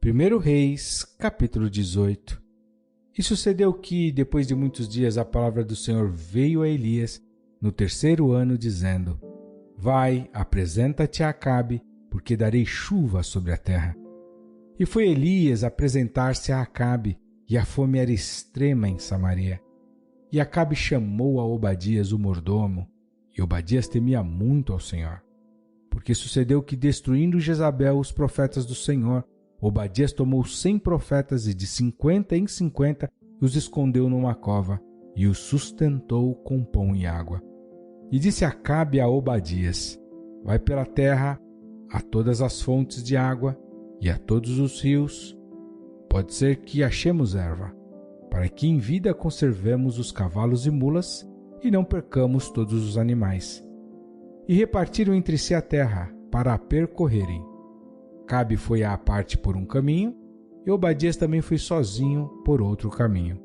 1 Reis, capítulo 18. E sucedeu que, depois de muitos dias, a palavra do Senhor veio a Elias no 3º ano, dizendo: Vai, apresenta-te a Acabe, porque darei chuva sobre a terra. E foi Elias apresentar-se a Acabe, e a fome era extrema em Samaria. E Acabe chamou a Obadias, o mordomo, e Obadias temia muito ao Senhor. Porque sucedeu que, destruindo Jezabel os profetas do Senhor, Obadias tomou 100 profetas e de 50 em 50 os escondeu numa cova e os sustentou com pão e água. E disse Acabe a Obadias: Vai pela terra a todas as fontes de água e a todos os rios. Pode ser que achemos erva, para que em vida conservemos os cavalos e mulas e não percamos todos os animais. E repartiram entre si a terra para a percorrerem. Acabe foi à parte por um caminho, e Obadias também foi sozinho por outro caminho.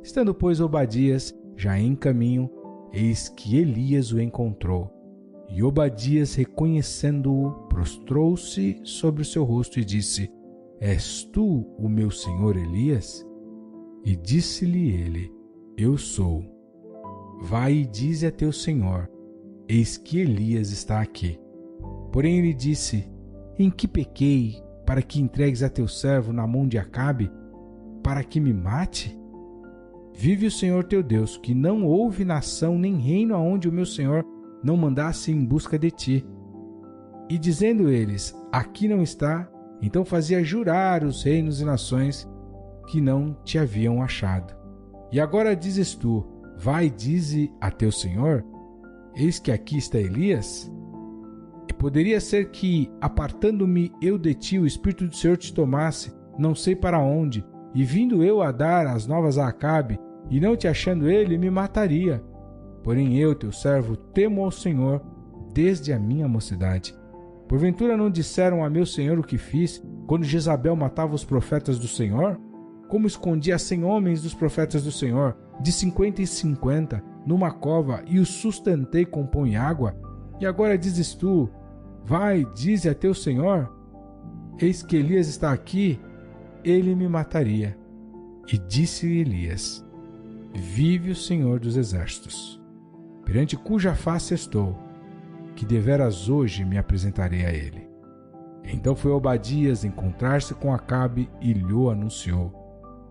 Estando, pois, Obadias já em caminho, eis que Elias o encontrou. E Obadias, reconhecendo-o, prostrou-se sobre o seu rosto e disse: És tu o meu senhor Elias? E disse-lhe ele: Eu sou. Vai e dize a teu senhor: Eis que Elias está aqui. Porém ele disse: Em que pequei, para que entregues a teu servo na mão de Acabe, para que me mate? Vive o Senhor teu Deus, que não houve nação nem reino aonde o meu senhor não mandasse em busca de ti. E dizendo eles: Aqui não está, então fazia jurar os reinos e nações que não te haviam achado. E agora dizes tu: Vai, dize a teu senhor: Eis que aqui está Elias? E poderia ser que, apartando-me eu de ti, o Espírito do Senhor te tomasse, não sei para onde, e vindo eu a dar as novas a Acabe, e não te achando ele, me mataria. Porém eu, teu servo, temo ao Senhor desde a minha mocidade. Porventura não disseram a meu senhor o que fiz, quando Jezabel matava os profetas do Senhor? Como escondi a 100 homens dos profetas do Senhor, de 50 em 50, numa cova, e os sustentei com pão e água? E agora dizes tu: Vai, dize a teu senhor: Eis que Elias está aqui, ele me mataria. E disse Elias: Vive o Senhor dos exércitos, perante cuja face estou, que deveras hoje me apresentarei a ele. Então foi Obadias encontrar-se com Acabe e lhe anunciou.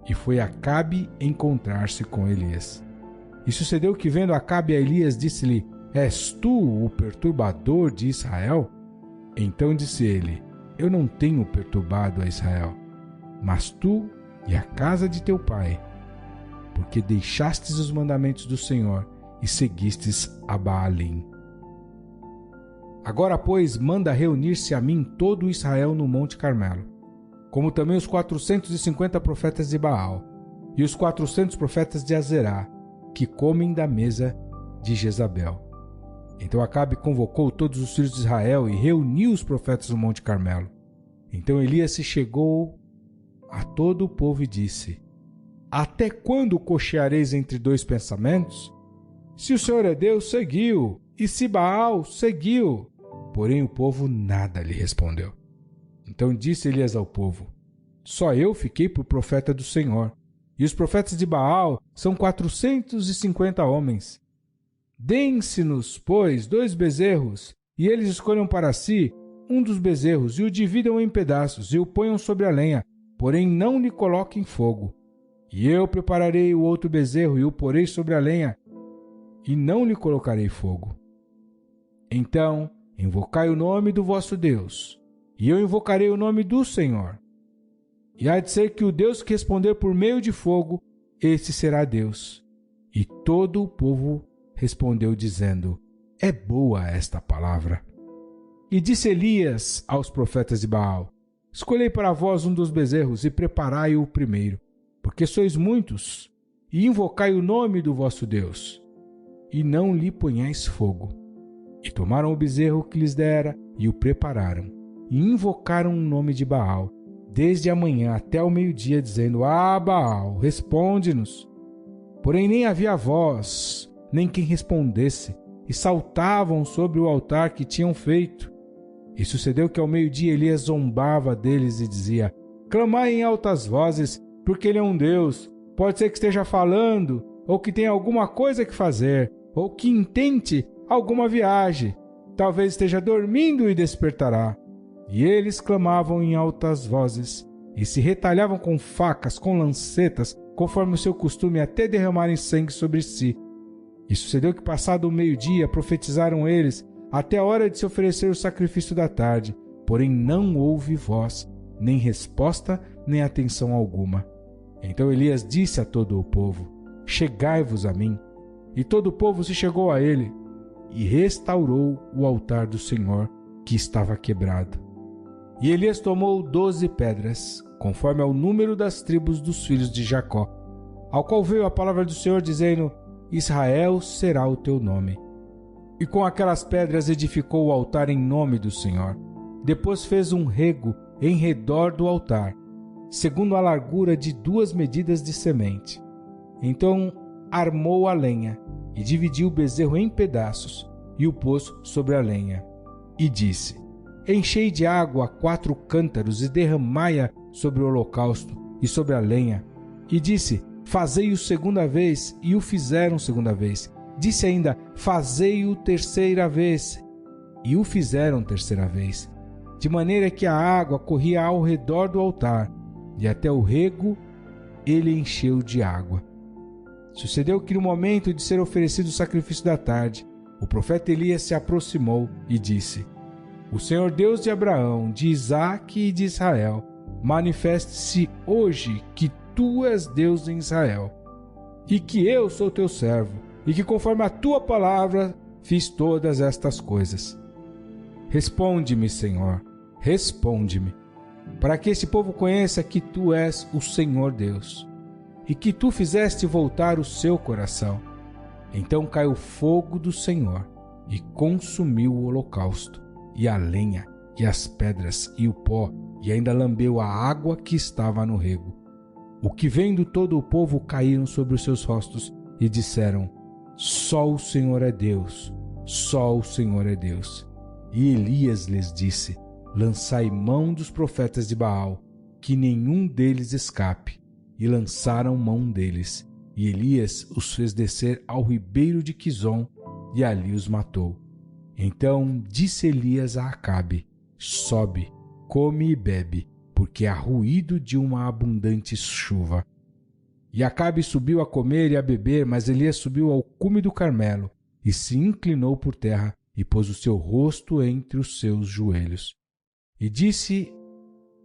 E foi Acabe encontrar-se com Elias. E sucedeu que, vendo Acabe a Elias, disse-lhe: És tu o perturbador de Israel? Então disse ele: Eu não tenho perturbado a Israel, mas tu e a casa de teu pai, porque deixastes os mandamentos do Senhor e seguistes a Baalim. Agora, pois, manda reunir-se a mim todo Israel no Monte Carmelo, como também os 450 profetas de Baal e os 400 profetas de Azerá, que comem da mesa de Jezabel. Então Acabe convocou todos os filhos de Israel e reuniu os profetas no Monte Carmelo. Então Elias se chegou a todo o povo e disse: Até quando cocheareis entre dois pensamentos? Se o Senhor é Deus, seguiu, e se Baal, seguiu. Porém o povo nada lhe respondeu. Então disse Elias ao povo: Só eu fiquei por profeta do Senhor, e os profetas de Baal são 450 homens. Deem-se-nos, pois, 2 bezerros, e eles escolham para si um dos bezerros, e o dividam em pedaços, e o ponham sobre a lenha, porém não lhe coloquem fogo. E eu prepararei o outro bezerro, e o porei sobre a lenha, e não lhe colocarei fogo. Então invocai o nome do vosso Deus, e eu invocarei o nome do Senhor. E há de ser que o Deus que responder por meio de fogo, esse será Deus. E todo o povo respondeu dizendo: É boa esta palavra. E disse Elias aos profetas de Baal: Escolhei para vós um dos bezerros e preparai-o primeiro, porque sois muitos, e invocai o nome do vosso Deus, e não lhe ponhais fogo. E tomaram o bezerro que lhes dera e o prepararam, e invocaram o nome de Baal, desde a manhã até o meio-dia, dizendo: Ah, Baal, responde-nos. Porém nem havia voz, nem quem respondesse, e saltavam sobre o altar que tinham feito. E sucedeu que ao meio-dia Elias zombava deles e dizia: clamai em altas vozes, porque ele é um Deus. Pode ser que esteja falando, ou que tenha alguma coisa que fazer, ou que intente alguma viagem. Talvez esteja dormindo e despertará. E eles clamavam em altas vozes, e se retalhavam com facas, com lancetas, conforme o seu costume, até derramarem sangue sobre si. E sucedeu que, passado o meio-dia, profetizaram eles, até a hora de se oferecer o sacrifício da tarde. Porém não houve voz, nem resposta, nem atenção alguma. Então Elias disse a todo o povo: chegai-vos a mim. E todo o povo se chegou a ele, e restaurou o altar do Senhor, que estava quebrado. E Elias tomou 12 pedras, conforme ao número das tribos dos filhos de Jacó, ao qual veio a palavra do Senhor, dizendo: Israel será o teu nome. E com aquelas pedras edificou o altar em nome do Senhor. Depois fez um rego em redor do altar, segundo a largura de 2 medidas de semente. Então armou a lenha e dividiu o bezerro em pedaços e o pôs sobre a lenha. E disse: enchei de água 4 cântaros e derramai-a sobre o holocausto e sobre a lenha. E disse: fazei-o segunda vez, e o fizeram segunda vez. Disse ainda: fazei-o terceira vez, e o fizeram terceira vez. De maneira que a água corria ao redor do altar, e até o rego ele encheu de água. Sucedeu que no momento de ser oferecido o sacrifício da tarde, o profeta Elias se aproximou e disse: o Senhor Deus de Abraão, de Isaque e de Israel, manifeste-se hoje que tu és Deus em Israel, e que eu sou teu servo, e que conforme a tua palavra fiz todas estas coisas. Responde-me, Senhor, responde-me, para que esse povo conheça que tu és o Senhor Deus, e que tu fizeste voltar o seu coração. Então caiu fogo do Senhor, e consumiu o holocausto, e a lenha, e as pedras, e o pó, e ainda lambeu a água que estava no rego. O que vendo todo o povo caíram sobre os seus rostos, e disseram: só o Senhor é Deus, só o Senhor é Deus. E Elias lhes disse: lançai mão dos profetas de Baal, que nenhum deles escape. E lançaram mão deles. E Elias os fez descer ao ribeiro de Quizom, e ali os matou. Então disse Elias a Acabe: sobe, come e bebe, porque há ruído de uma abundante chuva. E Acabe subiu a comer e a beber, mas Elias subiu ao cume do Carmelo, e se inclinou por terra, e pôs o seu rosto entre os seus joelhos. E disse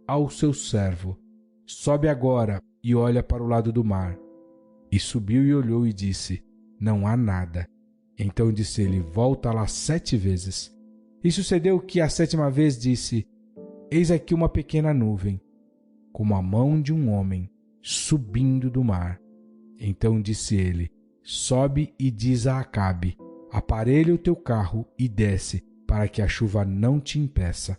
ao seu servo: sobe agora e olha para o lado do mar. E subiu e olhou e disse: não há nada. Então disse ele: volta lá 7 vezes. E sucedeu que a 7ª vez disse: eis aqui uma pequena nuvem, como a mão de um homem, subindo do mar. Então disse ele: sobe e diz a Acabe: aparelha o teu carro e desce, para que a chuva não te impeça.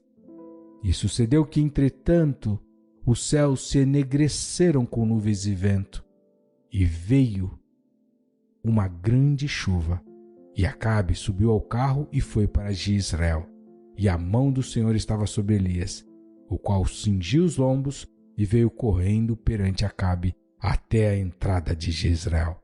E sucedeu que, entretanto, os céus se enegreceram com nuvens e vento, e veio uma grande chuva. E Acabe subiu ao carro e foi para Jezreel. E a mão do Senhor estava sobre Elias, o qual cingiu os lombos e veio correndo perante Acabe até a entrada de Jezreel.